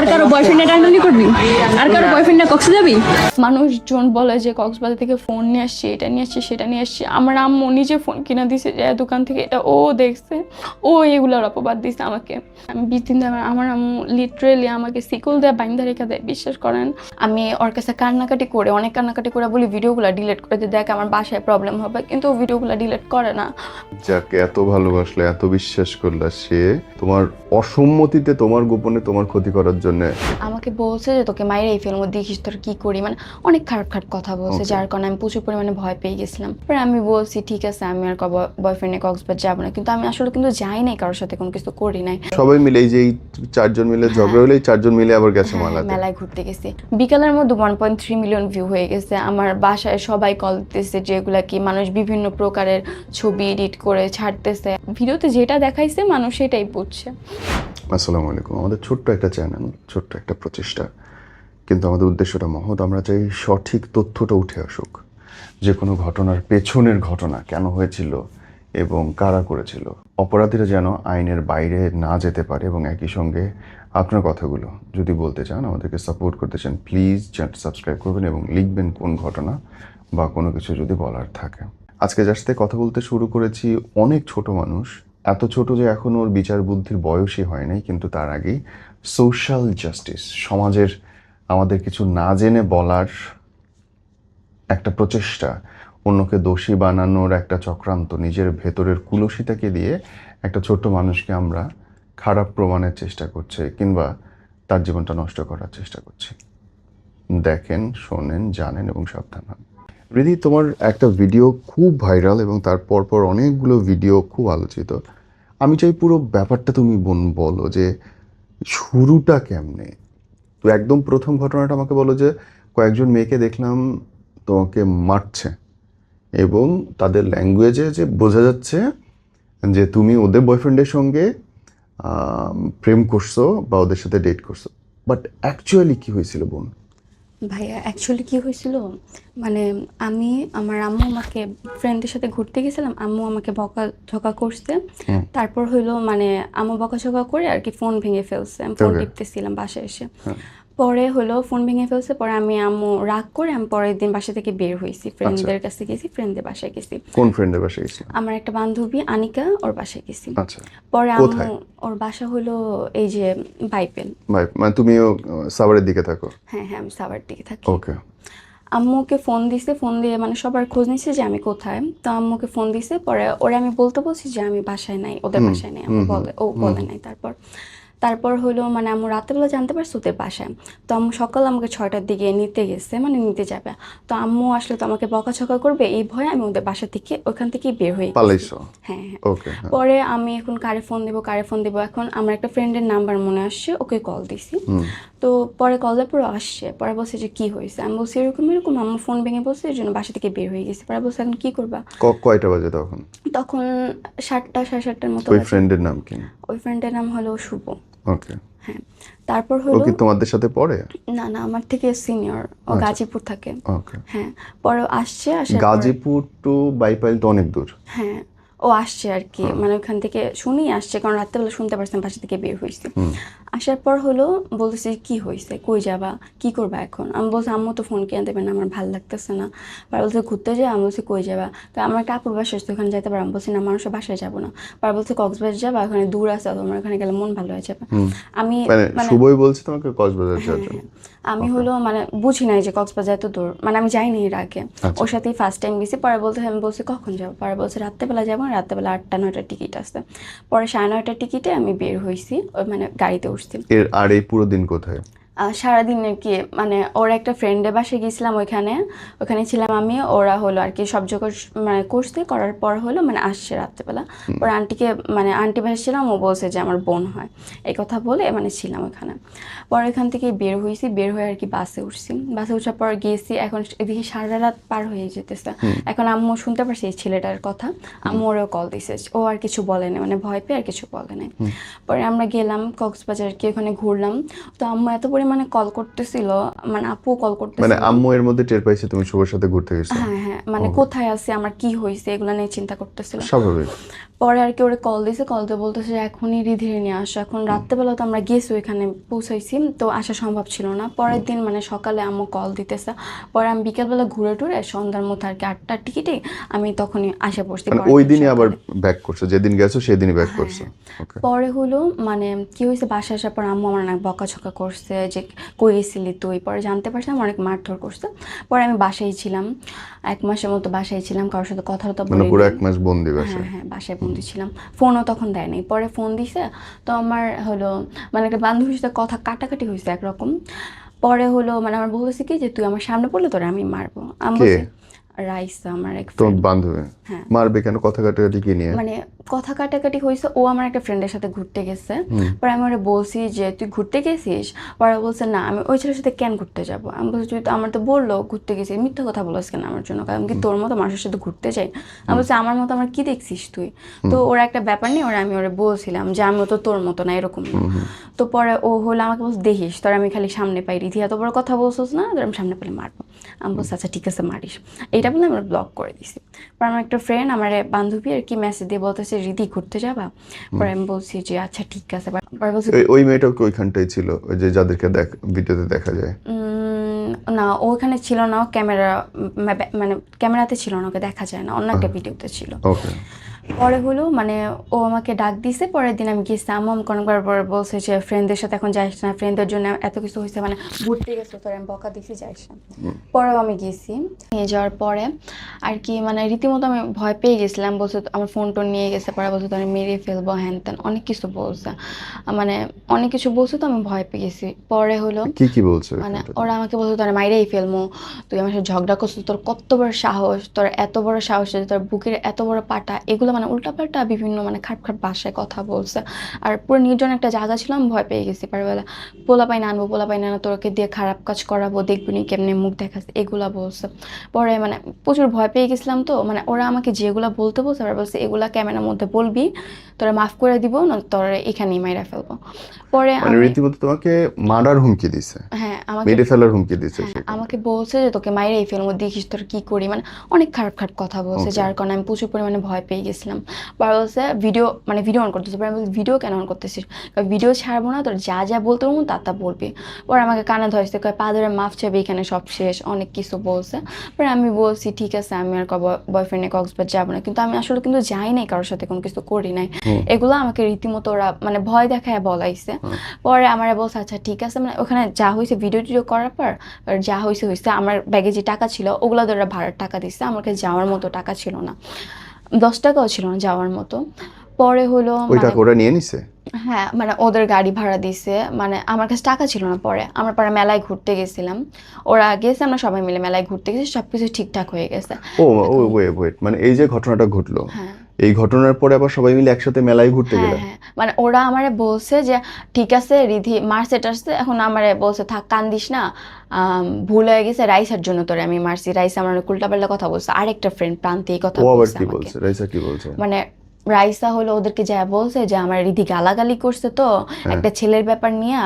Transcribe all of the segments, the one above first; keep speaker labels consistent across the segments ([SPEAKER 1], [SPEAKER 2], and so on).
[SPEAKER 1] আর কারো বয়ফ্রেন্ডে টানাটানি করবি? আর কারো বয়ফ্রেন্ডে কক্সে যাবি?
[SPEAKER 2] মানুষজন বলে যে কক্সবাজার থেকে ফোন নিয়ে আসছি, এটা নিয়ে আসছি, সেটা নিয়ে আসছি। আমার আম্মু নিজে ফোন কিনা দিছে যে দোকান থেকে, এটা ও দেখছে, ও এগুলোর অপবাদ দিছে আমাকে। আমি 20 দিন ধরে আমার আম্মু লিটারেলি আমাকে শিকল দেয়া বাইন্ধা রেখে দেয়, বিশ্বাস করেন। আমি ওর কাছে কান্নাকাটি করে, অনেক কান্নাকাটি করে বলি ভিডিওগুলো ডিলিট করে দিয়ে, দেখ আমার বাসায় প্রবলেম হবে, কিন্তু ও ভিডিওগুলো ডিলিট করে না।
[SPEAKER 3] যাকে এত ভালোবাসলে, এত বিশ্বাস করলে, সে তোমার অসম্মতিতে তোমার গোপনে তোমার ক্ষতি করার জন্য
[SPEAKER 2] আমাকে বলছে যে তোকে মায়ের এই ফিল্ম দেখিস তোর কি করি, মানে অনেক খারাপ খারাপ কথা বলছে, যার কারণে আমি প্রচুর পরিমাণে ভয় পেয়ে গেছিলাম। পরে আমি বলছি ঠিক আছে আমি আর বয়ফ্রেন্ডে কক্সবাজার যাবো না, কিন্তু আমি আসলে কিন্তু যাই নাই, কারোর সাথে কোনো কিছু করি নাই।
[SPEAKER 3] সবাই মিলে এই যে এই 4 জন মিলে ঝগড়া হলে 4 জন মিলে আবার গেছে মেলাতে।
[SPEAKER 2] মেলায় ঘুরতে গেছি, বিকালের মধ্যে 1.3 মিলিয়ন ভিউ হয়ে গেছে। আমার বাসায় সবাই কল দিতেছে, যেগুলা কি মানুষ বিভিন্ন প্রকারের ছবি এডিট করে ছাড়তেছে, ভিডিওতে যেটা দেখাইছে মানুষ সেটাই বুঝছে।
[SPEAKER 3] আসসালামু আলাইকুম। আমাদের ছোট্ট একটা চ্যানেল, ছোট্ট একটা প্রচেষ্টা, কিন্তু আমাদের উদ্দেশ্যটা মহৎ। আমরা চাই সঠিক তথ্যটা উঠে আসুক, যে কোনো ঘটনার পেছনের ঘটনা কেন হয়েছিল এবং কারা করেছিল। অপরাধীরা যেন আইনের বাইরে না যেতে পারে, এবং একই সঙ্গে আপনার কথাগুলো যদি বলতে চান, আমাদেরকে সাপোর্ট করতে চান, প্লিজ চ্যানেলটা সাবস্ক্রাইব করবেন এবং লিখবেন কোন ঘটনা বা কোনো কিছু যদি বলার থাকে। আজকে যার সাথে কথা বলতে শুরু করেছি অনেক ছোট মানুষ, এত ছোট যে এখন ওর বিচার বুদ্ধির বয়সই হয় নাই, কিন্তু তার আগেই সোশ্যাল জাস্টিস, সমাজের আমাদের কিছু না জেনে বলার একটা প্রচেষ্টা, অন্যকে দোষী বানানোর একটা চক্রান্ত, নিজের ভেতরের কুলসিতাকে দিয়ে একটা ছোট্ট মানুষকে আমরা খারাপ প্রমাণের চেষ্টা করছে, কিংবা তার জীবনটা নষ্ট করার চেষ্টা করছে। দেখেন, শোনেন, জানেন এবং সাবধান হন। রিদি, তোমার একটা ভিডিও খুব ভাইরাল এবং তার পর অনেকগুলো ভিডিও খুব আলোচিত। আমি চাই পুরো ব্যাপারটা তুমি বলো যে শুরুটা কেমনে। তো একদম প্রথম ঘটনাটা আমাকে বলো, যে কয়েকজন মেয়েকে দেখলাম তোমাকে মারছে এবং তাদের ল্যাঙ্গুয়েজে যে বোঝা যাচ্ছে যে তুমি ওদের বয়ফ্রেন্ডের সঙ্গে প্রেম করছো বা ওদের সাথে ডেট করছো। বাট অ্যাকচুয়ালি কি হয়েছিল বোন?
[SPEAKER 2] ভাইয়া অ্যাকচুয়ালি কি হয়েছিল, মানে আমি আমার আম্মু আমাকে ফ্রেন্ডের সাথে ঘুরতে গেছিলাম, আম্মু আমাকে বকাঝকা করছে। তারপর হইলো মানে আম্মু বকাঝকা করে আর কি ফোন ভেঙে ফেলছে, আমি ফোন টিপতেছিলাম বাসায় এসে। পরে হলো ফোন ভেঙে ফেলছে, পরে আমি আম্মু রাগ করে আমি পরের দিন বাসা থেকে বের হয়েছি, ফ্রেন্ডদের কাছে গেছি, ফ্রেন্ডদের বাসায় গেছি।
[SPEAKER 3] কোন ফ্রেন্ডের বাসায় গেছিলে?
[SPEAKER 2] আমার একটা বান্ধবী আনিকা, ওর বাসায় গেছি।
[SPEAKER 3] আচ্ছা,
[SPEAKER 2] পরে আম্মু, ওর বাসা হলো এই যে বাইপেল।
[SPEAKER 3] মানে তুমিও সাভারের দিকে থাকো?
[SPEAKER 2] হ্যাঁ হ্যাঁ, আমি সাভার দিকে থাকি।
[SPEAKER 3] ওকে।
[SPEAKER 2] আম্মুকে ফোন দিছে, ফোন দিয়ে মানে সবার খোঁজ নিচ্ছে যে আমি কোথায়। তো আম্মুকে ফোন দিছে, পরে ওরে আমি বলছি যে আমি বাসায় নাই, ওদের বাসায় নাই। আম্মু বলে নাই। তারপর হলো মানে আম্মু রাতেবেলা জানতে পারছে ওদের বাসায়। তো আম্মু সকাল আমাকে 6টার দিকে নিতে গেছে, মানে নিতে যাবে। তো আম্মু আসলে তো আমাকে বকাঝকা করবে, এই ভয়ে আমি ওদের বাসা থেকে ওখান থেকেই বের হয়ে গেছি।
[SPEAKER 3] পালাইছো?
[SPEAKER 2] হ্যাঁ হ্যাঁ।
[SPEAKER 3] ওকে।
[SPEAKER 2] পরে আমি এখন কারে ফোন দেবো, এখন আমার একটা ফ্রেন্ডের নাম্বার মনে আসছে, ওকে কল দিছি। তো পরে কল দেওয়ার পর আসছে, পরে বলছে যে কি হয়েছে। আমি বলছি এরকম এরকম, আম্মু ফোন ভেঙে বলছে, এর জন্য বাসা থেকে বের হয়ে গেছি। পরে বলছে এখন কি করবা?
[SPEAKER 3] কয়টা বাজে তখন?
[SPEAKER 2] তখন 7টা 7:30টার মতো।
[SPEAKER 3] ওই ফ্রেন্ডের নাম কি?
[SPEAKER 2] ওই ফ্রেন্ডের নাম হলো শুভ।
[SPEAKER 3] ওকে।
[SPEAKER 2] হ্যাঁ। তারপর
[SPEAKER 3] ও
[SPEAKER 2] হলো
[SPEAKER 3] কি তোমাদের সাথে পড়ে?
[SPEAKER 2] না না, আমার থেকে সিনিয়র, ও গাজীপুর থাকে।
[SPEAKER 3] ওকে।
[SPEAKER 2] হ্যাঁ। পরে আসছে, আসার পরে
[SPEAKER 3] গাজীপুর টু বাইপাইল তো অনেক দূর।
[SPEAKER 2] হ্যাঁ ও আসছে আর কি, মানে ওখান থেকে শুনেই আসছে, কারণ রাত্রেবেলা শুনতে পারছেন বাসা থেকে বের হয়েছে। আসার পর হলো বলতেছে কি হয়েছে, কই যাবা, কি করবা এখন? আমি বলছি আম্মু তো ফোন কিনে দেবে না, আমার ভালো লাগতেছে না। পরে বলছে ঘুরতে যাই, আমি বলছি কই যাবা? তো আমার একটা আপুর বাসা আসছে, ওখানে যাইতে পারো। আমি বলছি না, মানুষের বাসায় যাবো না। পরে বলছে কক্সবাজার যাবা, ওখানে দূর আছে, তোমার ওখানে গেলে মন ভালো হয়ে যাবে। আমি
[SPEAKER 3] মানে শুভই বলছে তোমাকে কক্সবাজার যাওয়ার জন্য?
[SPEAKER 2] আমি হলো মানে বুঝি নাই যে কক্সবাজার এত দূর, মানে আমি যাইনি এর আগে, ওর সাথেই ফার্স্ট টাইম গেছি। পরে বলতে আমি বলছি কখন যাবো? পরে বলছে রাত্রেবেলা যাবো, রাত্রেবেলা 8টা 9টার টিকিট আছে। পরে 9:30টার টিকিটে আমি বের হইছি, মানে গাড়িতে উঠছি।
[SPEAKER 3] আর এই পুরো দিন কোথায়?
[SPEAKER 2] সারাদিনের কি মানে ওর একটা ফ্রেন্ডের বাসায় গিয়েছিলাম, ওখানে ছিলাম আমি। ওরা হলো আর কি সব জোগাড় মানে করতে করার পর হলো মানে আসছে রাত্রেবেলা। ওর আন্টিকে মানে আন্টি ভাসছিলাম, ও বলছে যে আমার বোন হয়, এই কথা বলে মানে ছিলাম ওখানে। পরে এখান থেকে বের হয়ে আর কি বাসে উঠছি। বাসে ওঠার পর গিয়েছি, এখন এদিকে সারা রাত পার হয়ে যেতেছে। এখন আম্মু শুনতে পারছি এই ছেলেটার কথা, আম্মু ওরেও কল দিছে, ও আর কিছু বলে নাই, মানে ভয় পেয়ে আর কিছু বলে নাই। পরে আমরা গেলাম কক্সবাজার, কি ওখানে ঘুরলাম। তো আম্মু এত পরিমাণ পরিমাণে কল করতেছিল, মানে আপু কল
[SPEAKER 3] মানে
[SPEAKER 2] করতেছিল।
[SPEAKER 3] আম্মু এর মধ্যে টের পাইছে তুমি শুভর সাথে ঘুরতে গেছো?
[SPEAKER 2] হ্যাঁ হ্যাঁ, মানে কোথায় আছে, আমার কি হয়েছে, এগুলো নিয়ে চিন্তা করতেছিল।
[SPEAKER 3] স্বাভাবিক।
[SPEAKER 2] পরে আর কি ওরে কল দিছে, কল দিয়ে বলতেছে যে এখনই রিধিরে নিয়ে আসো। এখন রাত্রেবেলা তো আমরা গেছি ওইখানে পৌঁছাইছি, তো আসা সম্ভব ছিল না। পরের দিন মানে সকালে আম্মু কল দিতেছে, পরে আমি বিকেলবেলা ঘুরে টুরে সন্ধ্যার মধ্যে আর কি 8টার টিকিটে আমি তখনই আসা পড়ছি।
[SPEAKER 3] মানে
[SPEAKER 2] পরের
[SPEAKER 3] ওই
[SPEAKER 2] দিন
[SPEAKER 3] দিনই আবার
[SPEAKER 2] সকালে।
[SPEAKER 3] ব্যাক করছো, যেদিন গেছো সেদিনই ব্যাক করছো? ওকে।
[SPEAKER 2] পরে হলো মানে কি হয়েছে, বাসায় আসার পর আম্মু আমার অনেক বকাঝকা করছে যে কই গেছিলি তুই। পরে জানতে পারছিলাম অনেক মারধর করছে। পরে আমি বাসায় ছিলাম, 1 মাসের মতো বাসায় ছিলাম, কারোর সাথে কথা টথা
[SPEAKER 3] মানে
[SPEAKER 2] বলি।
[SPEAKER 3] পুরো 1 মাস বন্দি
[SPEAKER 2] হ্যাঁ
[SPEAKER 3] বাসায়?
[SPEAKER 2] হ্যাঁ, বাসায় বন্দি ছিলাম। ফোনও তখন দেয় নাই। পরে ফোন দিছে, তো আমার হলো মানে একটা বান্ধবীর সাথে কথা কাটাকাটি হয়েছে একরকম। পরে হলো মানে আমার বলতেছে কি যে তুই আমার সামনে পড়লে তোরে আমি মারবো। আমি
[SPEAKER 3] কে?
[SPEAKER 2] বলছি রাইসা, আমার এক
[SPEAKER 3] তোমার
[SPEAKER 2] ফ্রেন্ড।
[SPEAKER 3] বান্ধবী?
[SPEAKER 2] হ্যাঁ,
[SPEAKER 3] মারবে কেন? কথা কাটাকাটি কি নিয়ে?
[SPEAKER 2] মানে কথা কাটাকাটি হয়েছে, ও আমার একটা ফ্রেন্ডের সাথে ঘুরতে গেছে। পরে আমি ওরা বলছি যে তুই ঘুরতে গেছিস? পরে ও বলছে না, আমি ওই ছেলের সাথে কেন ঘুরতে যাবো। আমি বলছি তুই তো, আমার তো বললো ঘুরতে গেছিস, মিথ্যা কথা বলিস কেন আমার জন্য, কারণ কি তোর মতো মানুষের সাথে ঘুরতে যাই? আমি বলছি আমার মতো আমার কি দেখছিস তুই? তো ওরা একটা ব্যাপার নিয়ে আমি ওরা বলছিলাম যে আমিও তো তোর মতো না, এরকম না। তো পরে ও হলো আমাকে বলছে দেখিস তোর আমি খালি সামনে পাই, রিধি এত বড় কথা বলছিস না, তোর আমি সামনে পেলে মারবো। আমি বলছি আচ্ছা ঠিক আছে মারিস, এইটা বলে আমরা ব্লক করে দিছি। পর আমার একটা ফ্রেন্ড, আমার বান্ধবী আর কি মেসেজ দিয়ে বলতেছে রিধি ঘুরতে যাবা? পরে আমি বলছি যে আচ্ছা ঠিক আছে। পরে বলছি
[SPEAKER 3] ওই মেয়েটা কি ওইখানটাই ছিল, ওই যে যাদেরকে ভিডিওতে দেখা যায়?
[SPEAKER 2] না, ও ওখানে ছিল না, ক্যামেরা মানে ক্যামেরাতে ছিল না, ওকে দেখা যায় না, অন্য একটা ভিডিওতে ছিল।
[SPEAKER 3] ওকে।
[SPEAKER 2] পরে হলো মানে ও আমাকে ডাক দিছে, পরের দিন আমি গেছি। আম্মু আমাকে অনেকবার পরে বলছে যে ফ্রেন্ডদের সাথে এখন যাইস না, ফ্রেন্ডদের জন্য এত কিছু হয়েছে, মানে ঘুরতে গেছো তোর আমি বকা দিছি, যাইস না। পরেও আমি গেছি, নিয়ে যাওয়ার পরে আর কি মানে রীতিমতো আমি ভয় পেয়ে গেছিলাম। বলছে আমার ফোন টোন নিয়ে গেছে, পরে বলছে তোর মেরে ফেলবো, হ্যান ত্যান অনেক কিছু বলছে, মানে অনেক কিছু বলছে, তো আমি ভয় পেয়ে গেছি। পরে হলো
[SPEAKER 3] কি কি বলছো
[SPEAKER 2] মানে
[SPEAKER 3] ওইখানটাতে?
[SPEAKER 2] ওরা আমাকে বলতো তোর মাইরেই ফেলমু, তুই আমার সাথে ঝগড়া করছিস, তোর কত বড় সাহস, তোর এত বড় সাহস যে তোর বুকের এত বড় পাটা, এগুলো মানে উল্টাপাল্টা বিভিন্ন মানে খাট খাট ভাষায় কথা বলছে। আর পুরো নির্জন একটা জায়গা ছিল, আমি ভয় পেয়ে গেছি। পারবেলা পোলা পাই না আনবো, পোলা পাই না তোকে দিয়ে খারাপ কাজ করাবো, দেখবি নি কেমনে মুখ দেখাস, এগুলা বলছে। পরে মানে প্রচুর ভয় পেয়ে গেছিলাম। তো মানে ওরা আমাকে যেগুলা বলতে বলছে, আবার বলছে এগুলা ক্যামেরার মধ্যে বলবি, তোরা মাফ করে দিব না, তোর এখানেই মাইরা ফেলবো। পরে
[SPEAKER 3] মানে
[SPEAKER 2] আমি
[SPEAKER 3] রীতিমতো তোমাকে মার্ডার হুমকি দিছে,
[SPEAKER 2] হ্যাঁ আমাকে
[SPEAKER 3] মেরে ফেলার হুমকি দিছে
[SPEAKER 2] হ্যাঁ
[SPEAKER 3] সেখানে?
[SPEAKER 2] আমাকে বলছে যে তোকে মাইরে এই ফেলবো, দেখিস তোর কি করি, মানে অনেক খারাপ খারাপ কথা বলছে,
[SPEAKER 3] Okay.
[SPEAKER 2] যার কারণে আমি প্রচুর পরিমাণে ভয় পেয়ে গেছিলাম। পরে বলছে ভিডিও মানে ভিডিও অন করতেছে। পরে আমি বলছি ভিডিও কেন অন করতেছিস? ভিডিও ছাড়বো না, তোর যা যা বলতে পারবো তা তা বলবি। পরে আমাকে কানে ধরেছে, কয় পা ধরে মাফ চাইবে, এখানে সব শেষ, অনেক কিছু বলছে। পরে আমি বলছি ঠিক আছে, আমি আর বয়ফ্রেন্ডে কক্সবাজার যাবো না, কিন্তু আমি আসলে কিন্তু যাই নাই, কারোর সাথে কোনো কিছু করি নাই। এগুলো আমাকে রীতিমতো ওরা মানে ভয় দেখায় বলাইছে। পরে আমার বলছে আচ্ছা ঠিক আছে, মানে ওখানে যা হয়েছে ভিডিও টিডিও করার পর আর যা হয়েছে হয়েছে। আমার ব্যাগে যে টাকা ছিল ওগুলো ধরে ভাড়ার টাকা দিচ্ছে, আমার কাছে যাওয়ার মতো টাকা ছিল না, 10 টাকাও ছিল না যাওয়ার মতো। পরে হলো
[SPEAKER 3] ওই
[SPEAKER 2] মানে
[SPEAKER 3] টাকা ওরা নিয়ে নিছে?
[SPEAKER 2] হ্যাঁ মানে ওদের গাড়ি ভাড়া দিছে, মানে আমার কাছে টাকা ছিল না। পরে আমরা পরে মেলায় ঘুরতে গেছিলাম, ওরা গেছে, আমরা সবাই মিলে মেলায় ঘুরতে গেছি, সবকিছু ঠিকঠাক হয়ে গেছে।
[SPEAKER 3] ও ও ওয়েট, মানে এই যে ঘটনাটা ঘটলো,
[SPEAKER 2] হ্যাঁ
[SPEAKER 3] এই ঘটনার পরে আবার সবাই মিলে একসাথে মেলায় ঘুরতে
[SPEAKER 2] হ্যাঁ
[SPEAKER 3] গেলে?
[SPEAKER 2] হ্যাঁ, মানে ওরা আমারে বলছে যে ঠিক আছে রিধি মারছে টারছে, এখন আমারে বলছে থাক কান্দিস না, ভুল হয়ে গেছে, রাইসার জন্য তোরে আমি মারছি। রাইসা আমার উল্টাপাল্টা কথা বলছে, আরেকটা ফ্রেন্ড প্রান্তে এই কথা
[SPEAKER 3] ও আবার
[SPEAKER 2] বলছে
[SPEAKER 3] কি
[SPEAKER 2] আমাকে।
[SPEAKER 3] বলছে? রাইসা কি বলছে?
[SPEAKER 2] মানে রাইসা হলো ওদেরকে যা বলছে যে আমার রিধি গালাগালি করছে, তো একটা ছেলের ব্যাপার নিয়ে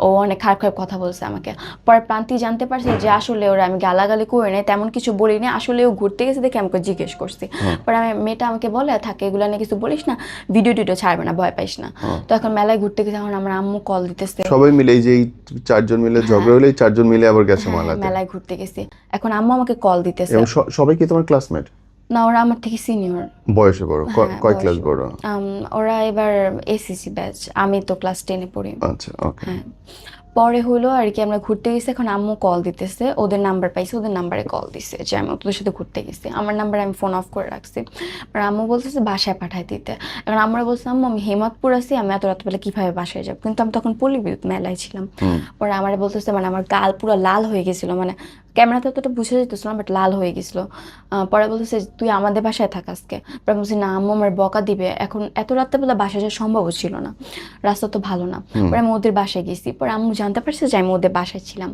[SPEAKER 2] ও অনেক খারাপ খারাপ কথা বলছে আমাকে। পরে প্রান্তি জানতে পারছে যে আসলে ওরা আমি গালাগালি করে নাই, তেমন কিছু বলিনি, আসলে ও ঘুরতে গেছে দেখে আমাকে জিজ্ঞেস করছি। পরে আমি মেয়েটা আমাকে বলে থাকে এগুলো নিয়ে কিছু বলিস না, ভিডিও টিডিও ছাড়বে না, ভয় পাইস না। তো এখন মেলায় ঘুরতে গেছে, এখন আমার আম্মু কল দিতেছে।
[SPEAKER 3] সবাই মিলে এই যে এই 4 জন মিলে ঝগড়া হলে এই 4 জন মিলে আবার গেছে
[SPEAKER 2] হ্যাঁ,
[SPEAKER 3] মেলাতে?
[SPEAKER 2] মেলায় ঘুরতে গেছি, এখন আম্মু আমাকে কল দিতেছে।
[SPEAKER 3] এবং সবাই কি তোমার ক্লাসমেট?
[SPEAKER 2] না, ওরা আমার থেকে সিনিয়র।
[SPEAKER 3] বয়সে বড়?
[SPEAKER 2] হ্যাঁ,
[SPEAKER 3] কয়
[SPEAKER 2] বয়সে।
[SPEAKER 3] ক্লাস বড়?
[SPEAKER 2] ওরা এবার এসএসসি ব্যাচ, আমি তো ক্লাস 10-এ পড়ি।
[SPEAKER 3] আচ্ছা, ওকে।
[SPEAKER 2] হ্যাঁ। পরে হলো আর কি আমরা ঘুরতে গেছি, এখন আম্মু কল দিতেছে, ওদের নাম্বার পাইছে, ওদের নাম্বারে কল দিছে যে আমি ওদের সাথে ঘুরতে গেছি। আমার নাম্বারে আমি ফোন অফ করে রাখছি। আর আম্মু বলতেছে বাসায় পাঠায় দিতে। এখন আমরা বলছিলাম আম্মু আমি হেমাদপুর আছি, আমি এত রাতবেলা কিভাবে বাসায় যাবো, কিন্তু আমি তখন পল্লীবিদ্যুৎ মেলায় ছিলাম। পরে আমার বলতেছে মানে আমার গাল পুরো লাল হয়ে গেছিল, মানে ক্যামেরাতে অতটা বুঝে যেতেছিল না, বাট লাল হয়ে গেছিলো। পরে বলতেছে তুই আমাদের বাসায় থাক আজকে। পরে বলছি না আম্মু আমার বকা দিবে, এখন এত রাত্রেবেলা বাসায় যাওয়া সম্ভব ছিল না, রাস্তা তো ভালো না। পরে আমি ওদের বাসায় গেছি, পরে আম্মু জানতে পারছে যে আমি ওদের বাসায় ছিলাম।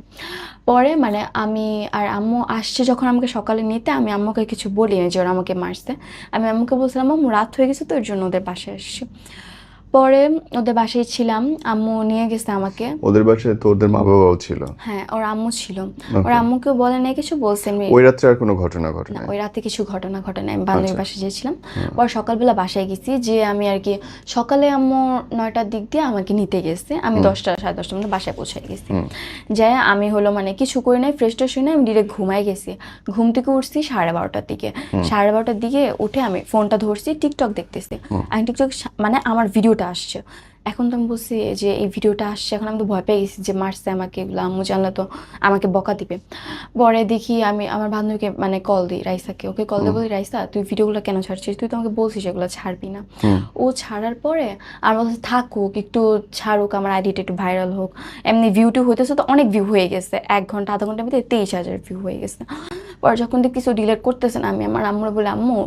[SPEAKER 2] পরে মানে আমি আর আম্মু আসছে যখন আমাকে সকালে নিতে, আমি আম্মুকে কিছু বলি যে ওরা আমাকে মারছে। আমি আম্মুকে বলছিলাম আম্মু রাত হয়ে গেছে তো এর জন্য ওদের বাসায় আসছি। পরে ওদের বাসায় ছিলাম, আম্মু নিয়ে গেছে আমাকে।
[SPEAKER 3] ওদের বাসায় তো ওদের মা বাবাও ছিল?
[SPEAKER 2] হ্যাঁ, ওর আম্মু ছিল। ওর আম্মুকেও বলে নাই কিছু, বলছে
[SPEAKER 3] ওই রাত্রে আর কোনো ঘটনা ঘটে
[SPEAKER 2] না,
[SPEAKER 3] নাই?
[SPEAKER 2] ওই রাতে কিছু ঘটনা ঘটে নাই। আমি বান্ধবীর বাসায় গিয়েছিলাম, পর সকালবেলা বাসায় গেছি, যে আমি আর কি সকালে আম্মু 9টার দিক দিয়ে আমাকে নিতে গেছে, আমি 10টা 10:30টার মধ্যে বাসায় পৌঁছে গেছি। যাই আমি হলো মানে কিছু করি নাই, ফ্রেশ ট্রেশ হই নাই, আমি ডিরেক্ট ঘুমাই গেছি। ঘুম থেকে উঠছি 12:30টার দিকে। 12:30টার দিকে উঠে আমি ফোনটা ধরছি, টিকটক দেখতেছি। আমি টিকটক মানে আমার ভিডিওটা আসছে। এখন তো আমি বলছি যে এই ভিডিওটা আসছে, এখন আমি তো ভয় পেয়ে গেছি যে মারছে আমাকে, এগুলো আম্মু জানলে তো আমাকে বকা দিবে। পরে দেখি আমি আমার বান্ধবীকে মানে কল দিই, রাইসাকে, ওকে কল দিয়ে বলি, রাইসা তুই ভিডিওগুলো কেন ছাড়ছিস, তুই তো আমাকে বলছিস এগুলো ছাড়বি না। ও ছাড়ার পরে আমার বলছে থাকুক, একটু ছাড়ুক, আমার আইডিটা একটু ভাইরাল হোক। এমনি ভিউটি হইতেছে, তো অনেক ভিউ হয়ে গেছে, 1 ঘন্টা আধা ঘন্টার মধ্যে 23,000 ভিউ হয়ে গেছে। পরে যখন কিছু ডিলিট করতেছে না, আমি আমার আম্মুরে বলে, আম্মু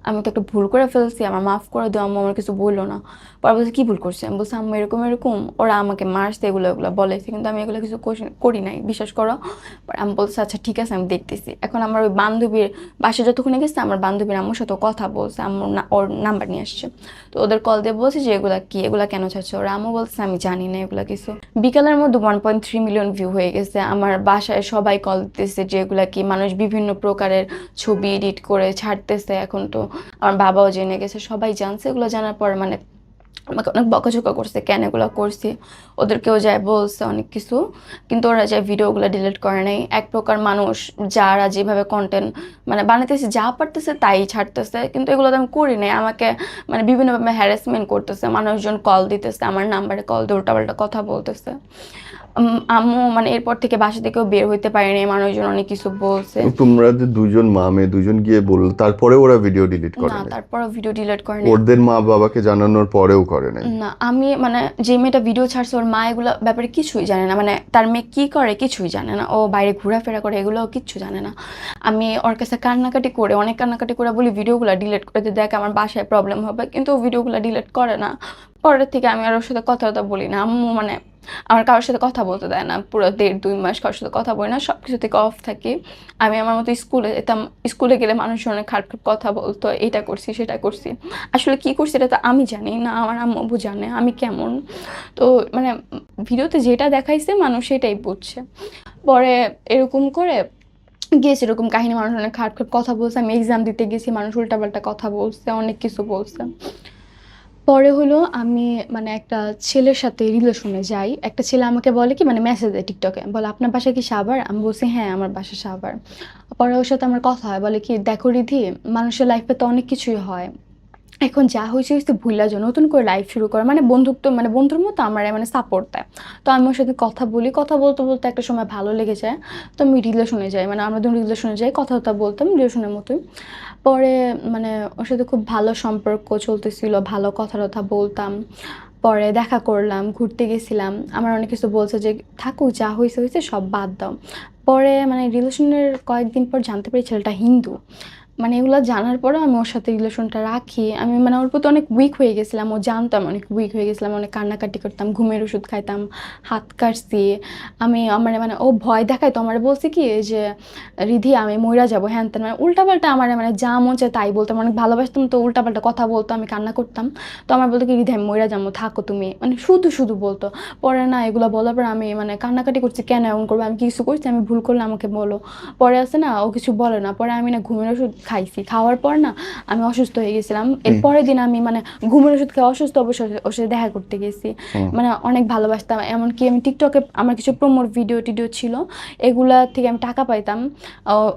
[SPEAKER 2] আমি তো একটা ভুল করে ফেলছি, আমার মাফ করে দিও আম্মু, আমার কিছু বললো না। পরে বলছে কি ভুল করছি? আমি বলছি আম্মু এরকম এরকম ওরা আমাকে মারছে, এগুলো বলেছে, কিন্তু আমি এগুলো কিছু করি নাই, বিশ্বাস করো। পরে আমি বলছি আচ্ছা ঠিক আছে, আমি দেখতেছি। এখন আমার ওই বান্ধবীর বাসায় যতক্ষণে গেছে, আমার বান্ধবীর আম্মুর সাথে কথা বলছে, আম্মুর ওর নাম্বার নিয়ে আসছে। তো ওদের কল দিয়ে বলছে যে এগুলা কি, এগুলা কেন ছাড়ছে? ওরা আম্মু বলছে আমি জানি না এগুলা কিছু। বিকালের মধ্যে 1.3 মিলিয়ন ভিউ হয়ে গেছে। আমার বাসায় সবাই কল দিতেছে যে এগুলা কি, মানুষ বিভিন্ন প্রকারের ছবি এডিট করে ছাড়তেছে। এখন তো আমার বাবাও জেনে গেছে, সবাই জানছে। এগুলো জানার পর মানে আমাকে অনেক বকাঝকা করছে, কেন এগুলো করছি। ওদেরকেও যায় বলছে অনেক কিছু, কিন্তু ওরা যায় ভিডিওগুলো ডিলিট করে নাই। এক প্রকার মানুষ যারা যেভাবে কন্টেন্ট মানে বানাইতেছে, যা পারতেছে তাই ছাড়তেছে, কিন্তু এগুলো তো আমি করি নাই। আমাকে মানে বিভিন্নভাবে হ্যারাসমেন্ট করতেছে, মানুষজন কল দিতেছে, আমার নাম্বারে কল দিয়ে উল্টাপাল্টা কথা বলতেছে। আম্মু মানে এরপর থেকে বাসা থেকেও বের হইতে পারিনি, মানুষজন অনেক কিছু বলছে।
[SPEAKER 3] তোমরা যে দুজন মা মেয়ে দুজন গিয়ে বললো, তারপরে ওরা ভিডিও ডিলিট করে
[SPEAKER 2] না,
[SPEAKER 3] নাই?
[SPEAKER 2] তারপরও ভিডিও ডিলিট করে নাই।
[SPEAKER 3] ওদের মা বাবাকে জানানোর পরেও করে নাই?
[SPEAKER 2] না, আমি মানে যে মেয়েটা ভিডিও ছাড়ছে ওর মা এগুলো ব্যাপারে কিছুই জানে না, মানে তার মেয়ে কি করে কিছুই জানে না, ও বাইরে ঘোরাফেরা করে, এগুলো কিচ্ছু জানে না। আমি ওর কাছে কান্নাকাটি করে, অনেক কান্নাকাটি করে বলি ভিডিওগুলো ডিলিট করে দিয়ে, দেখ আমার বাসায় প্রবলেম হবে, কিন্তু ও ভিডিওগুলো ডিলিট করে না। পরের থেকে আমি আর ওর সাথে কথা বলি না। আম্মু মানে আমার কারোর সাথে কথা বলতে দেয় না, পুরো 1.5-2 মাস কারোর সাথে কথা বলি না, সব কিছু থেকে অফ থাকি। আমি আমার মতো স্কুলে যেতাম, স্কুলে গেলে মানুষ অনেক খারাপ কথা বলতো, এটা করছি সেটা করছি। আসলে কি করছি এটা তো আমি জানি না, আমার আম্মু জানে আমি কেমন। তো মানে ভিডিওতে যেটা দেখাইছে মানুষ সেটাই বুঝছে। পরে এরকম করে গিয়েছে, এরকম কাহিনী, মানুষ অনেক খারাপ কথা বলছে। আমি এক্সাম দিতে গেছি, মানুষ উল্টাপাল্টা কথা বলছে, অনেক কিছু বলছে। পরে হলো আমি মানে একটা ছেলের সাথে রিলেশনে যাই। একটা ছেলে আমাকে বলে কি, মানে মেসেজ দেয় টিকটকে, বলে আপনার বাসা কি সাভার? আমি বলছি হ্যাঁ আমার বাসা সাভার। পরে ওর সাথে আমার কথা হয়, বলে কি দেখো রিধি, মানুষের লাইফে তো অনেক কিছুই হয়, এখন যা হয়েছে হয়েছে ভুলা যায়, নতুন করে লাইফ শুরু করা, মানে বন্ধুত্ব, মানে বন্ধুর মতো আমার মানে সাপোর্ট দেয়। তো আমি ওর সাথে কথা বলি, কথা বলতে বলতে একটা সময় ভালো লেগে যায়। তো আমি রিলেশনে যাই, মানে আমরা দুজন রিলেশনে যাই, কথা বলতাম রিলেশনের মতোই। পরে মানে ওর সাথে খুব ভালো সম্পর্ক চলতেছিল, ভালো কথা বলতাম। পরে দেখা করলাম, ঘুরতে গেছিলাম, আমার অনেক কিছু বলছে যে থাকুক, যা হয়েছে হয়েছে সব বাদ দাও। পরে মানে রিলেশনের কয়েকদিন পর জানতে পারি ছেলেটা হিন্দু। মানে এগুলো জানার পরেও আমি ওর সাথে রিলেশনটা রাখি। আমি মানে ওর প্রতি অনেক উইক হয়ে গেছিলাম, ও জানতাম অনেক উইক হয়ে গেছিলাম, অনেক কান্নাকাটি করতাম, ঘুমের ওষুধ খাইতাম, হাত কাটছি আমি। আমার মানে ও ভয় দেখায়, তো আমার বলছে কি যে রিধি আমি মইরা যাবো, হ্যান তেন, মানে উল্টাপাল্টা আমার মানে যা মন চায় তাই বলতাম, অনেক ভালোবাসতাম, তো উল্টাপাল্টা কথা বলতো, আমি কান্না করতাম। তো আমার বলতো কি রিধি আমি মইরা যাবো, থাকো তুমি, মানে শুধু শুধু বলতো। পরে না এগুলো বলার পর আমি মানে কান্নাকাটি করছি, কেন এমন করবো, আমি কিছু করছি, আমি ভুল করলে আমাকে বলো। পরে আছে না ও কিছু বলে না, পরে আমি না ঘুমের ওষুধ খাইছি, খাওয়ার পর না আমি অসুস্থ হয়ে গেছিলাম। এর পরের দিন আমি মানে ঘুমের ওষুধ খেয়ে অসুস্থ অবশ্যই ওর সাথে দেখা করতে গেছি। মানে অনেক ভালোবাসতাম, এমনকি আমি টিকটকে আমার কিছু প্রমোট ভিডিও ছিল, এগুলা থেকে আমি টাকা পাইতাম।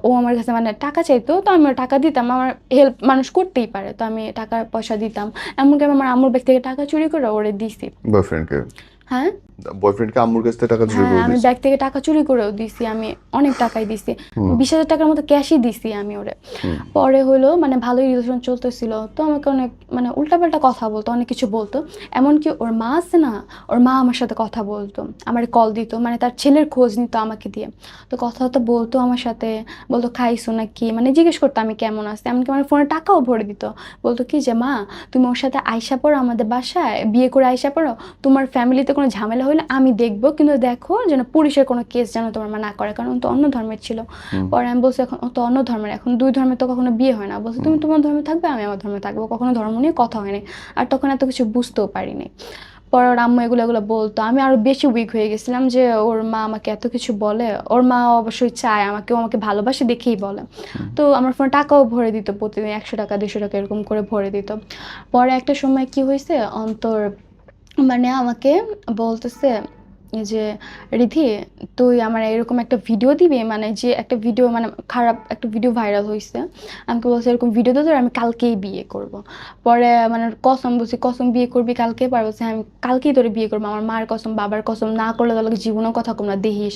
[SPEAKER 2] ও আমার কাছে মানে টাকা চাইতো, তো আমি টাকা দিতাম, আমার হেল্প মানুষ করতেই পারে, তো আমি টাকা পয়সা দিতাম। এমনকি আমি আমার আম্মুর ব্যাগ থেকে টাকা চুরি করে ওরে দিছি।
[SPEAKER 3] বয়ফ্রেন্ডকে?
[SPEAKER 2] হ্যাঁ,
[SPEAKER 3] বয়ফ্রেন্ডকে আম্মুর কাছ থেকে টাকা চুরি করে
[SPEAKER 2] আমি
[SPEAKER 3] দিয়েছে?
[SPEAKER 2] ব্যাগ থেকে টাকা চুরি করেও দিছি, আমি অনেক টাকাই দিছি, 20,000 টাকার মতো ক্যাশই দিছি আমি ওরে। পরে হলো মানে ভালোই রিলেশন চলতেছিল, তো আমাকে অনেক মানে উল্টাপাল্টা কথা বলতো, অনেক কিছু বলতো। এমনকি ওর মা আছে না, ওর মা আমার সাথে কথা বলতো, আমার কল দিত, মানে তার ছেলের খোঁজ নিত আমাকে দিয়ে। তো কথা বলতো আমার সাথে, বলতো খাইছো নাকি, মানে জিজ্ঞেস করতো আমি কেমন আছি। এমনকি আমার ফোনে টাকাও ভরে দিত, বলতো কি যে মা তুমি ওর সাথে আইসা পড়ো আমাদের বাসায়, বিয়ে করে আইসা পড়ো, তোমার ফ্যামিলিতে কোনো ঝামেলা হলো আমি দেখবো, কিন্তু দেখো যেন পুলিশের কোনো কেস যেন তোমার মা না করে, কারণ ও তো অন্য ধর্মের ছিল। পরে আমি বলছি এখন ও তো অন্য ধর্মের, এখন দুই ধর্মে তো কখনো বিয়ে হয় না। বলছে তুমি তোমার ধর্মে থাকবে, আমি আমার ধর্মে থাকবো, কখনো ধর্ম নিয়ে কথা হয়নি। আর তখন এত কিছু বুঝতেও পারিনি। পরে ওর আম্মু এগুলো এগুলো বলতো, আমি আরো বেশি উইক হয়ে গেছিলাম যে ওর মা আমাকে এত কিছু বলে। ওর মা অবশ্যই চায় আমাকে, ও আমাকে ভালোবাসে দেখেই বলে। তো আমার ফোনে টাকাও ভরে দিত, প্রতিদিন 100 টাকা 150 টাকা এরকম করে ভরে দিত। পরে একটা সময় কি হয়েছে, অন্তর মানে আমাকে বলতেছে যে রিধি তুই আমার এরকম একটা ভিডিও দিবি, মানে যে একটা ভিডিও মানে খারাপ একটা ভিডিও ভাইরাল হয়েছে, আমাকে বলছে এরকম ভিডিও দিতে আমি কালকেই বিয়ে করব। পরে মানে কসম বলছি, কসম বিয়ে করবি কালকে? পরে বলছে আমি কালকেই তোরে বিয়ে করবো, আমার মার কসম বাবার কসম, না করলে তোর জীবনেও কথা কম না দেখিস,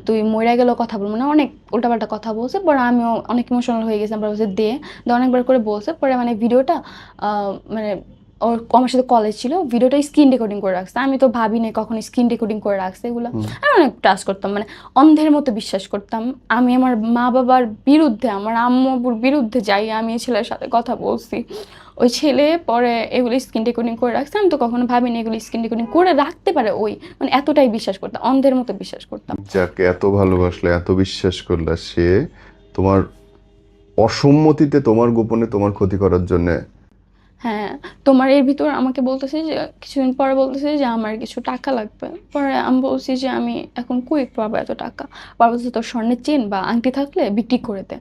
[SPEAKER 2] তুই মরে গেলেও কথা বলবো না, অনেক উল্টাপাল্টা কথা বলছে। পরে আমিও অনেক ইমোশনাল হয়ে গেছিলাম। পরে বলছে দে দে অনেকবার করে বলছে। পরে মানে ভিডিওটা মানে ওর আমার সাথে কলেজ ছিল, ভিডিওটা স্ক্রিন রেকর্ডিং করে রাখছে। আমি তো ভাবি নাই কখনো স্ক্রিন রেকর্ডিং করে রাখছে এগুলো। আমি অনেক ট্রাস্ট করতাম, মানে অন্ধের মতো বিশ্বাস করতাম। আমি আমার মা বাবার বিরুদ্ধে, আমার আম্মুর বিরুদ্ধে যাই আমি এই ছেলের সাথে কথা বলছি। ওই ছেলে পরে এগুলো স্ক্রিন রেকর্ডিং করে রাখছে। আমি তো কখনো ভাবিনি এগুলো স্ক্রিন রেকর্ডিং করে রাখতে পারে ওই, মানে এতটাই বিশ্বাস করতাম, অন্ধের মতো বিশ্বাস করতাম।
[SPEAKER 3] যাকে এত ভালোবাসলে, এত বিশ্বাস করলে, সে তোমার অসম্মতিতে তোমার গোপনে তোমার ক্ষতি করার জন্য।
[SPEAKER 2] হ্যাঁ, তোমার এর ভিতর আমাকে বলতেছে যে কিছুদিন পরে বলতেছে যে আমার কিছু টাকা লাগবে। পরে আমি বলছি যে আমি এখন কই পাবো এত টাকা? পরে বলছে তোর স্বর্ণের চেন বা আংটি থাকলে বিক্রি করে দে।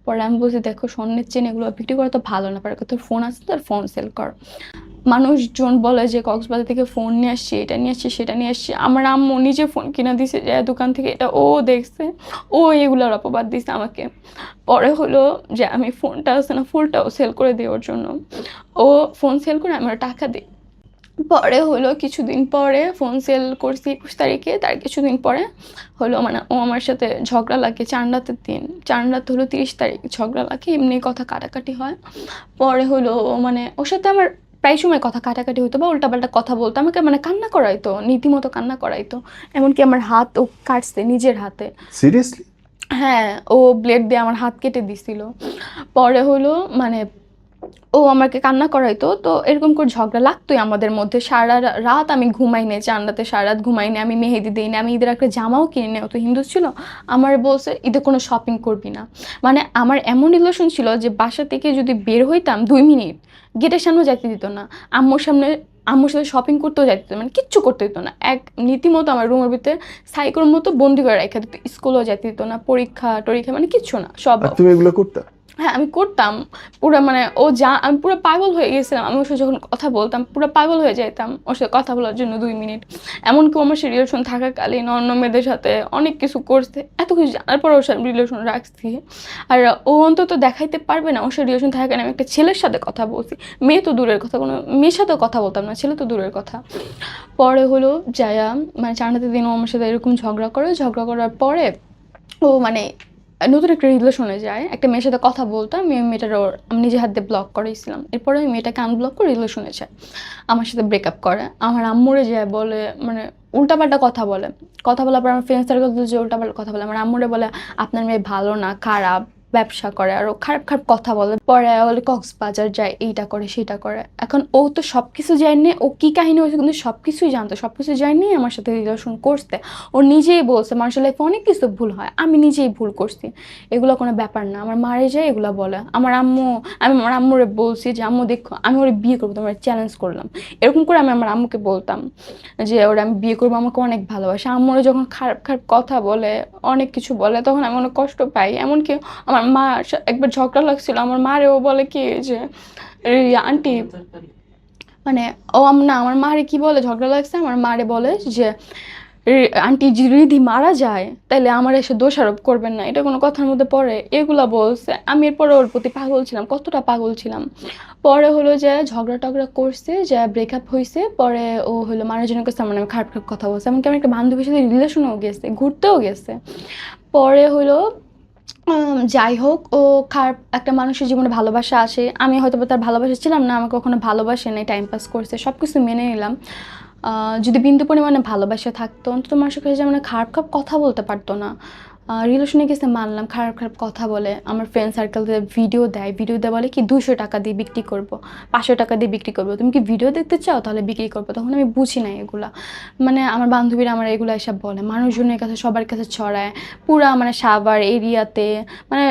[SPEAKER 2] পরে আমি বলছি দেখো স্বর্ণের চেন এগুলো বিক্রি করা তো ভালো না, পরে তোর ফোন আছে, তোর ফোন সেল কর। মানুষজন বলে যে কক্সবাজার থেকে ফোন নিয়ে আসছি, এটা নিয়ে আসছি, সেটা নিয়ে আসছি। আমার আম্মু নিজে ফোন কিনা দিছে যে দোকান থেকে, এটা ও দেখছে, ও এগুলোর অপবাদ দিছে আমাকে। পরে হলো যে আমি ফোনটা আছে না ফুলটাও সেল করে দিই ওর জন্য। ও ফোন সেল করে আমার টাকা দিই। পরে হলো কিছুদিন পরে ফোন সেল করছি 21 তারিখে, তার কিছুদিন পরে হলো মানে ও আমার সাথে ঝগড়া লাগে। চাঁদরাতের দিন, চাঁদরাত হলো 30 তারিখ, ঝগড়া লাগে, এমনি কথা কাটাকাটি হয়। পরে হলো মানে ওর সাথে আমার প্রায় সময় কথা কাটাকাটি হতো বা উল্টাপাল্টা কথা বলতো, আমাকে মানে কান্না করাইতো, রীতিমতো কান্না করাইতো। এমনকি আমার হাত ও কাটছে নিজের হাতে।
[SPEAKER 3] সিরিয়াসলি?
[SPEAKER 2] হ্যাঁ, ও ব্লেড দিয়ে আমার হাত কেটে দিছিল। পরে হলো মানে ও আমাকে কান্না করাইতো। তো এরকম করে ঝগড়া লাগতোই আমাদের মধ্যে। সারা রাত আমি ঘুমাই নাই, চাঁদরাতে সারা রাত ঘুমাই নাই। আমি মেহেদি দিই না, আমি ঈদের একটা জামাও কিনে নেই, ও তো হিন্দু ছিল। আমার বলছে ঈদে কোনো শপিং করবি না। মানে আমার এমন রিলেশন ছিল যে বাসা থেকে যদি বের হইতাম 2 মিনিট গেটের সামনে যাইতে দিত না। আম্মুর সামনে আম্মুর সাথে শপিং করতেও যাইতে দিত না, মানে কিচ্ছু করতে দিত না। এক নীতিমতো আমার রুমের ভিতরে সাইকোর মতো বন্দি করে রেখে দিত। স্কুলেও যেতে দিত না, পরীক্ষা টরীক্ষা মানে কিচ্ছু না, সব।
[SPEAKER 3] আর তুমি এগুলো করতে?
[SPEAKER 2] হ্যাঁ আমি করতাম। পুরো মানে ও যা, আমি পুরো পাগল হয়ে গেছিলাম। আমি ওর সাথে যখন কথা বলতাম পুরো পাগল হয়ে যেতাম ওর সাথে কথা বলার জন্য 2 মিনিট। এমনকি আমার সাথে রিলেশন থাকাকালীন অন্য মেয়েদের সাথে অনেক কিছু করছে। এত কিছু জানার পর ওর সাথে রিলেশন রাখছি। আর ও অন্তত দেখাইতে পারবে না ওর সাথে রিলেশন থাকাকালীন আমি একটা ছেলের সাথে কথা বলছি। মেয়ে তো দূরের কথা, কোনো মেয়ের সাথেও কথা বলতাম না, ছেলে তো দূরের কথা। পরে হলো যায়া মানে চাঁদাতে দিন ও আমার সাথে এরকম ঝগড়া করে, ঝগড়া করার পরে ও মানে নতুন একটা রিলেশনে যায়। একটা মেয়ের সাথে কথা বলতাম, মেয়েটার ওর আমি নিজে হাত দিয়ে ব্লক করেছিলাম। এরপরে ওই মেয়েটাকে আনব্লক করে রিলেশনে যায়, আমার সাথে ব্রেকআপ করে। আমার আম্মুরে যায় বলে, মানে উল্টাপাল্টা কথা বলে। কথা বলার পর আমার ফ্রেন্ড সার্কেল যে উল্টাপাল্টা কথা বলে। আমার আম্মুরে বলে আপনার মেয়ে ভালো না, খারাপ, ব্যবসা করে, আরও খারাপ খারাপ কথা বলে। পরে বলে কক্সবাজার যায়, এইটা করে সেটা করে। এখন ও তো সব কিছু জানে, ও কী কাহিনী হয়েছে কিন্তু সব কিছুই জানতো, সব কিছু জানি আমার সাথে রিলেশন করতে। ও নিজেই বলছে মানুষের লাইফে অনেক কিছু ভুল হয়, আমি নিজেই ভুল করছি, এগুলো কোনো ব্যাপার না। আমার মারে যায় এগুলো বলে। আমি আমার আম্মুরে বলছি যে আম্মু দেখো আমি ওরে বিয়ে করবো, তোমার চ্যালেঞ্জ করলাম। এরকম করে আমি আমার আম্মুকে বলতাম যে ওরা আমি বিয়ে করবো, আমাকে অনেক ভালোবাসে। আম্মুরে যখন খারাপ খারাপ কথা বলে, অনেক কিছু বলে, তখন আমি অনেক কষ্ট পাই। এমনকি আমার মা একবার ঝগড়া লাগছিল, আমার মারেও বলে কি যে আন্টি মানে না আমার মারে কি বলে, ঝগড়া লাগছে আমার মারে বলে যে আন্টি যদি রিধি মারা যায় তাহলে আমার এসে দোষারোপ করবেন না, এটা কোনো কথার মধ্যে পড়ে? এগুলা বলছে। আমি এরপরে ওর প্রতি পাগল ছিলাম, কতটা পাগল ছিলাম। পরে হলো যে ঝগড়া টগড়া করছে, যে ব্রেকআপ হয়েছে। পরে ও হলো মানুষজনের কাছে মানে আমি খারাপ খারাপ কথা বলছে। এমনকি আমার একটা বান্ধবীর সাথে রিলেশনেও গেছে, ঘুরতেও গেছে। পরে হলো যাই হোক, ও খারাপ একটা মানুষের জীবনে ভালোবাসা আসে, আমি হয়তো তার ভালোবাসা ছিলাম না, আমাকে কখনো ভালোবাসে নাই, টাইম পাস করছে, সব কিছু মেনে নিলাম। যদি বিন্দু পরিমাণে ভালোবাসা থাকতো অন্তত মানুষের কাছে যেমন খারাপ খারাপ কথা বলতে পারতো না। রিলেশনে গেছে মানলাম, খারাপ খারাপ কথা বলে, আমার ফ্রেন্ড সার্কেল ভিডিও দেয় বলে কি 200 টাকা দিয়ে বিক্রি করব, 500 টাকা দিয়ে বিক্রি করবো, তুমি কি ভিডিও দেখতে চাও তাহলে বিক্রি করবো। তখন আমি বুঝি না এগুলা, মানে আমার বান্ধবীরা আমার এগুলো এসব বলে, মানুষজনের কাছে সবার কাছে ছড়ায় পুরা মানে সাভার এরিয়াতে, মানে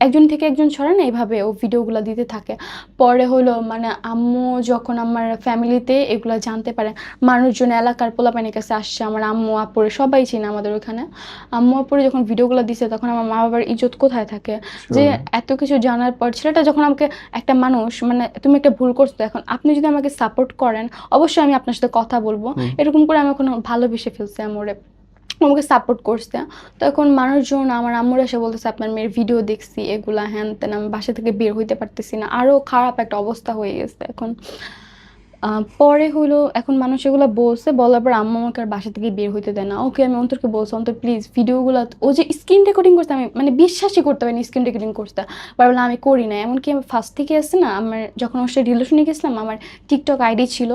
[SPEAKER 2] একজন থেকে একজন ছড়ায় না, এইভাবে ও ভিডিওগুলো দিতে থাকে। পরে হলো মানে আম্মু যখন আমার ফ্যামিলিতে এগুলো জানতে পারে, মানুষজন এলাকার পোলাপানির কাছে আসছে, আমার আম্মু আপুরে সবাই চিনে আমাদের ওখানে, আম্মু আপুরে যখন ভিডিওগুলো দিছে তখন আমার মা বাবার ইজ্জত কোথায় থাকে, যে এত কিছু জানার পর ছেলেটা যখন আমাকে, একটা মানুষ মানে তুমি একটা ভুল করছো, এখন আপনি যদি আমাকে সাপোর্ট করেন অবশ্যই আমি আপনার সাথে কথা বলবো, এরকম করে আমি কোনো ভালোবেসে ফেলছি আমরে, আমাকে সাপোর্ট করছে। তো এখন মানুষজন আমার আম্মুর এসে বলতেছে আপনার মেয়ের ভিডিও দেখছি এগুলা হ্যান তেন, আমি বাসা থেকে বের হইতে পারতেছি না, আরো খারাপ একটা অবস্থা হয়ে গেছে এখন। পরে হলো এখন মানুষ এগুলো বলছে, বলার পর আম্মু আমাকে আর বাসা থেকে বের হইতে দেয় না। ওকে আমি অন্তরকে বলছি, অন্তর প্লিজ ভিডিওগুলো, ও যে স্ক্রিন রেকর্ডিং করতে আমি মানে বিশ্বাসই করতে পারিনি স্ক্রিন রেকর্ডিং করতে, বললাম আমি করি না। এমনকি আমি ফার্স্ট থেকে আসছে না, আমার যখন ওর সাথে রিলেশনে গেছিলাম আমার টিকটক আইডি ছিল,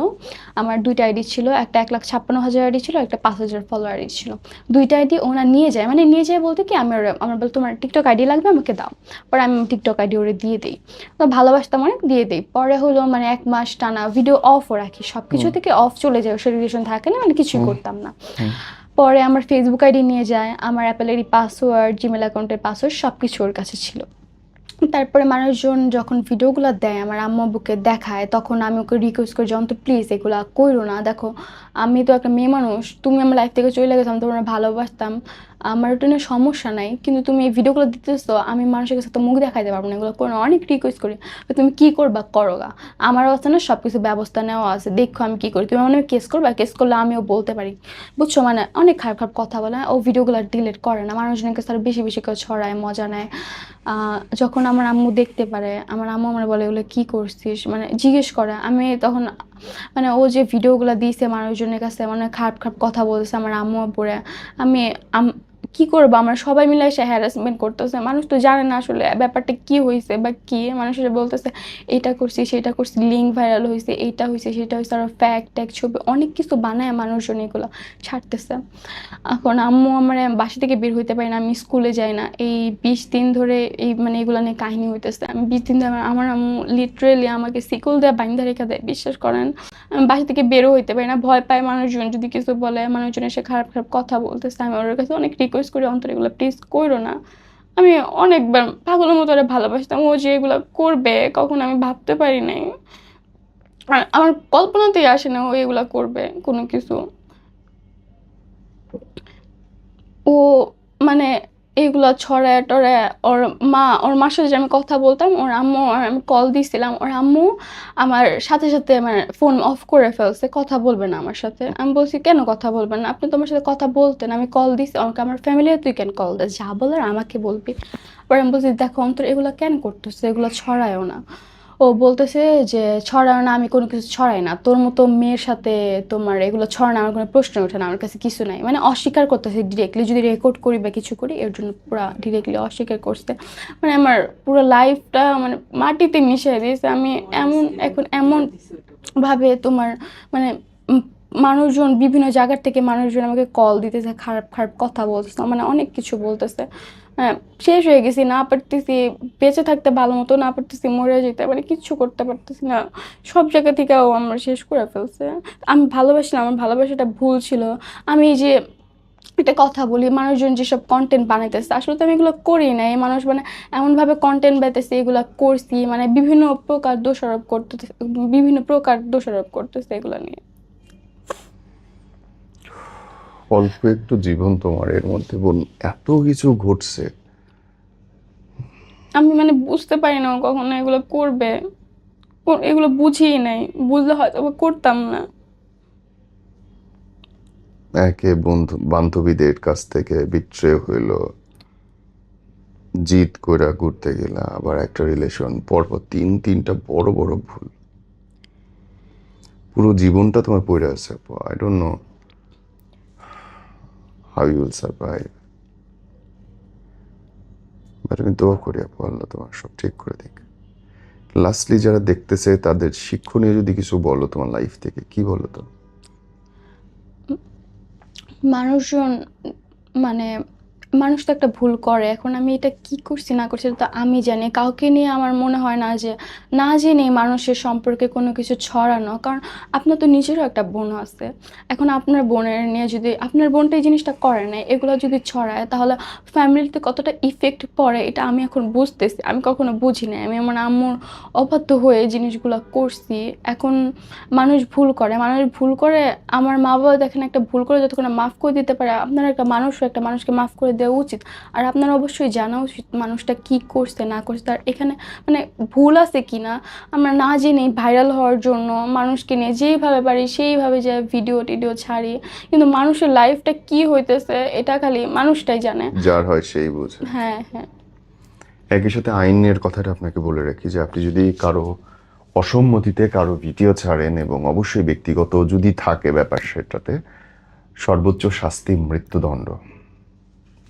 [SPEAKER 2] আমার 2টা আইডি ছিল, একটা 1,56,000 আইডি ছিল, একটা 5,000 ফলোয়ার আইডি ছিল। 2টা আইডি ওনা নিয়ে যায়, মানে নিয়ে যায় বলতে কি আমি আমার বল তোমার টিকটক আইডি লাগবে আমাকে দাও, পরে আমি টিকটক আইডি ওরে দিয়ে দিই, তো ভালোবাসতাম অনেক দিয়ে দিই। পরে হলো মানে 1 মাস টানা ভিডিও অফও রাখি, সবকিছু থেকে অফ চলে যায়, ওর রিলেশন থাকে না, মানে কিছুই করতাম না। পরে আমার ফেসবুক আইডি নিয়ে যায়, আমার অ্যাপেলেরই পাসওয়ার্ড, জিমেল অ্যাকাউন্টের পাসওয়ার্ড সব কিছু ওর কাছে ছিল। তারপরে মানুষজন যখন ভিডিওগুলো দেয় আমার আম্মু আব্বুকে দেখায়, তখন আমি ওকে রিকোয়েস্ট করি যে অন্তত প্লিজ এগুলো করো না, দেখো আমি তো একটা মেয়ে মানুষ, তুমি আমার লাইফ থেকে চলে গেছো, আমি তোমার ভালোবাসতাম, আমার ওটা নিয়ে সমস্যা নাই, কিন্তু তুমি এই ভিডিওগুলো দিতেছো আমি মানুষের কাছে তো মুখ দেখাইতে পারবো না, এগুলো করো না, অনেক রিকোয়েস্ট করি, তো তুমি কী করবা করোগা, আমারও আছে না সব কিছু ব্যবস্থা নেওয়া আছে, দেখো আমি কী করি, তুমি মানে কেস করবা, কেস করলে আমিও বলতে পারি, বুঝছো, মানে অনেক খারাপ খারাপ কথা বলে, ও ভিডিওগুলো ডিলিট করে না, মানুষজনের কাছে আরও বেশি বেশি করে ছড়ায়, মজা নেয়। যখন আমার আম্মু দেখতে পারে, আমার আম্মু আমার বলে এগুলো কী করছিস, মানে জিজ্ঞেস করে, আমি তখন মানে ও যে ভিডিওগুলো দিয়েছে মানুষজনের কাছে মানে খারাপ খারাপ কথা বলতেছে আমার আম্মু পরে, আমি কি করবো, আমরা সবাই মিলে এসে হ্যারাসমেন্ট করতেছে, মানুষ তো জানে না আসলে ব্যাপারটা কি হয়েছে বা কি, মানুষের বলতেছে এটা করছি সেটা করছি, লিঙ্ক ভাইরাল হয়েছে, এইটা হয়েছে সেটা হয়েছে, আরও ফ্যাক্ট ট্যাক ছবি অনেক কিছু বানায় মানুষজন এগুলো ছাড়তেছে। এখন আম্মু আমার বাসা থেকে বের হইতে পারি না, আমি স্কুলে যাই না, এই 20 দিন ধরে এই মানে এগুলো নিয়ে কাহিনী হইতেছে, আমি 20 দিন ধরে আমার আম্মু লিটারেলি আমাকে শিকল দেওয়া বাইন্ধা রেখে দেয়, বিশ্বাস করেন আমি বাসা থেকে বেরো হইতে পারি না, ভয় পায় মানুষজন যদি কিছু বলে, মানুষজন এসে খারাপ খারাপ কথা বলতেছে, আমি ওর কাছে অনেক রিকোয়েস্ট করি অন্তর এগুলো প্লিজ করো না, আমি অনেকবার পাগলের মতো ওরা ভালোবাসতাম, ও যে এগুলো করবে কখন আমি ভাবতে পারি নাই, আর আমার কল্পনাতেই আসে না ও এগুলা করবে কোনো কিছু। ও মানে এগুলা ছড়ায় টড়ায়, ওর মার সাথে যে আমি কথা বলতাম, ওর আম্মু আর আমি কল দিছিলাম, ওর আম্মু আমার সাথে সাথে আমার ফোন অফ করে ফেলছে, কথা বলবে না আমার সাথে। আমি বলছি কেন কথা বলবেন না, আপনি তোমার সাথে কথা বলতেন, আমি কল দিছি, আমাকে আমার ফ্যামিলি তুই কেন কল দে, যা বলার আমাকে বলবি। পরে আমি বলছি দেখো অন্তর এগুলো কেন করতেছে, এগুলো ছড়ায়ও না। ও বলতেছে যে ছড়ায় না, আমি কোনো কিছু ছড়াই না, তোর মতো মেয়ের সাথে তোমার এগুলো ছড়ানো আমার কোনো প্রশ্ন ওঠে না, আমার কাছে কিছু নাই, মানে অস্বীকার করতেছে ডিরেক্টলি, যদি রেকর্ড করি বা কিছু করি এর জন্য পুরো ডিরেক্টলি অস্বীকার করছে, মানে আমার পুরো লাইফটা মানে মাটিতে মিশিয়ে দিয়েছে। আমি এখন এমন ভাবে তোমার মানে মানুষজন বিভিন্ন জায়গার থেকে মানুষজন আমাকে কল দিতেছে, খারাপ খারাপ কথা বলতেছে, মানে অনেক কিছু বলতেছে, হ্যাঁ শেষ হয়ে গেছি, না পারতেছি বেঁচে থাকতে ভালো মতো, না পারতেছি মরে যেতে, মানে কিচ্ছু করতে পারতেছি না, সব জায়গা থেকেও আমরা শেষ করে ফেলছে। আমি ভালোবাসলাম, আমার ভালোবাসাটা ভুল ছিল। আমি এই যে একটা কথা বলি, মানুষজন যেসব কন্টেন্ট বানাইতেছে আসলে তো আমি এগুলো করি না, এই মানুষ মানে এমনভাবে কন্টেন্ট বানাইতেছে এগুলো করছি, মানে বিভিন্ন প্রকার দোষারোপ করতেছে এগুলো নিয়ে।
[SPEAKER 3] অল্প একটু জীবন তোমার, এর মধ্যে বোন এত কিছু ঘটছে,
[SPEAKER 2] আমি মানে বুঝতে পারি না ও কখনো এগুলো করবে, এগুলো বুঝিই নাই, বুঝলে হয়তো বা করতাম না।
[SPEAKER 3] একে বন্ধু বান্ধবীদের কাছ থেকে বিট্রে হইলো, জিদ কইরা ঘুরতে গেলা, আবার একটা রিলেশন, পরপর তিনটা বড় বড় ভুল, পুরো জীবনটা তোমার পড়ে আছে। I don't know how you will survive, but আমি দোয়া করি আপু আল্লাহ তোমার সব ঠিক করে দিক। লাস্টলি যারা দেখতেছে তাদের শিক্ষণীয় যদি কিছু বলো তোমার লাইফ থেকে, কি বলো তো?
[SPEAKER 2] মানুষজন মানে মানুষ তো একটা ভুল করে। এখন আমি এটা কি করছি না করছি এটা তো আমি জানি। কাউকে নিয়ে আমার মনে হয় না যে না জেনে মানুষের সম্পর্কে কোনো কিছু ছড়ানো। কারণ আপনার তো নিজেরও একটা বোন আছে। এখন আপনার বোনের নিয়ে যদি আপনার বোনটা এই জিনিসটা করে নাই, এগুলো যদি ছড়ায় তাহলে ফ্যামিলিতে কতটা ইফেক্ট পড়ে এটা আমি এখন বুঝতেছি। আমি কখনো বুঝি নাই। আমি আমার আম্মুর অবাধ্য হয়ে এই জিনিসগুলো করছি। এখন মানুষ ভুল করে, মানুষ ভুল করে। আমার মা বাবা দেখেন একটা ভুল করে যতক্ষণ না মাফ করে দিতে পারে, আপনার একটা মানুষও একটা মানুষকে মাফ করে দেওয়া উচিত। আর আপনার অবশ্যই জানা উচিত মানুষটা কি করছে না করছে, তার এখানে মানে ভুল আছে কি না। আমরা না জেনেই ভাইরাল হওয়ার জন্য মানুষকে নিয়ে যেইভাবে পারি সেইভাবে যে ভিডিও টিডিও ছাড়ি, কিন্তু মানুষের লাইফটা কি হইতেছে এটা খালি মানুষটাই জানে।
[SPEAKER 3] যার হয় সেই বোঝে।
[SPEAKER 2] হ্যাঁ হ্যাঁ।
[SPEAKER 3] একই সাথে আইনের কথাটা আপনাকে বলে রাখি যে আপনি যদি কারো অসম্মতিতে কারো ভিডিও ছাড়েন এবং অবশ্যই ব্যক্তিগত যদি থাকে ব্যাপার, সেটাতে সর্বোচ্চ শাস্তি মৃত্যুদণ্ড,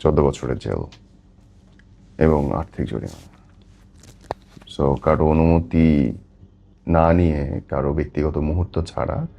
[SPEAKER 3] 14 বছরের জেল এবং আর্থিক জরিমানা। সো কারো অনুমতি না নিয়ে কারো ব্যক্তিগত মুহূর্ত ছাড়া